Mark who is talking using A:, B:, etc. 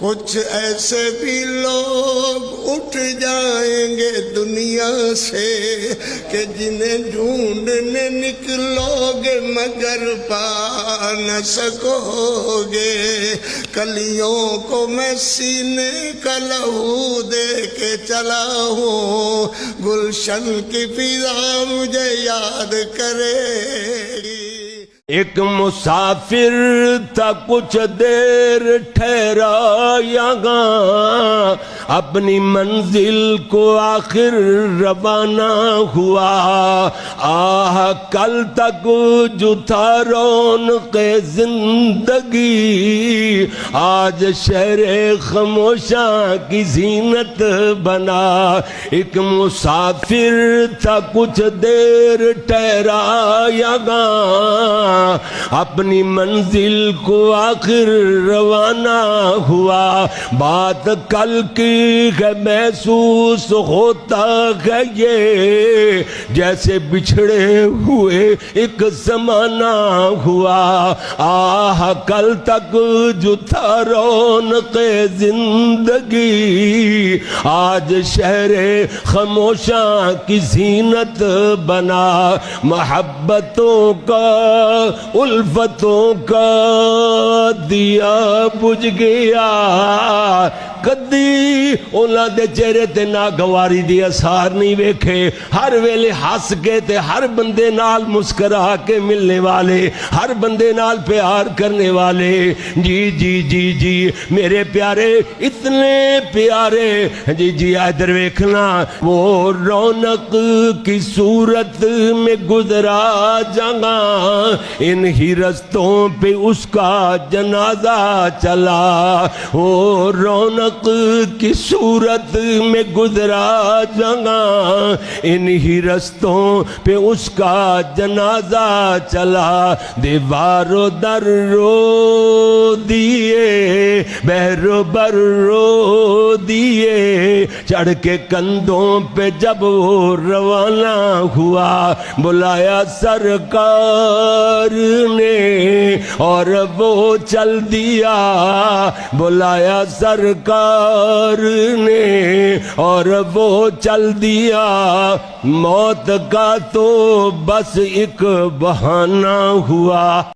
A: कुछ ऐसे भी लोग उठ जाएंगे दुनिया से कि जिन्हें ढूंढने निकलोगे मगर पा न सकोगे। कलियों को मैं सीने का लहू दे के चला हूँ, गुलशन की फिजा मुझे याद करेगी।
B: एक मुसाफिर था कुछ देर ठहरा यहाँ, अपनी मंजिल को आखिर रवाना हुआ। आह कल तक जो था रौनक़े जिंदगी, आज शहरे खामोशा की जीनत बना। एक मुसाफिर था कुछ देर ठहरा यहाँ, अपनी मंजिल को आखिर रवाना हुआ। बात कल की है महसूस होता है ये, जैसे बिछड़े हुए एक जमाना हुआ। आह कल तक जो था रौनक़े जिंदगी, आज शहरे खामोशा की जीनत बना। मोहब्बतों का उल्फतों का दिया बुझ गया, कदी उन्हां दे चेहरे ते ना गवारी दी असार नहीं वेखे। हर वेले हस के ते हर बंदे नाल मुस्करा के मिलने वाले, हर बंदे नाल प्यार करने वाले। जी जी जी जी मेरे प्यारे, इतने प्यारे। जी जी इधर वेखना, वो रौनक की सूरत में गुजरा जगा, इन ही रस्तों पे उसका जनाजा चला। वो रौनक की सूरत में गुजरा जगह, इन ही रस्तों पे उसका जनाजा चला। दीवारों दर रो दिए, बहरो बर रो दिए, चढ़ के कंधों पे जब वो रवाना हुआ। बुलाया सरकार ने और वो चल दिया, बुलाया सरकार ने और वो चल दिया। मौत का तो बस एक बहाना हुआ।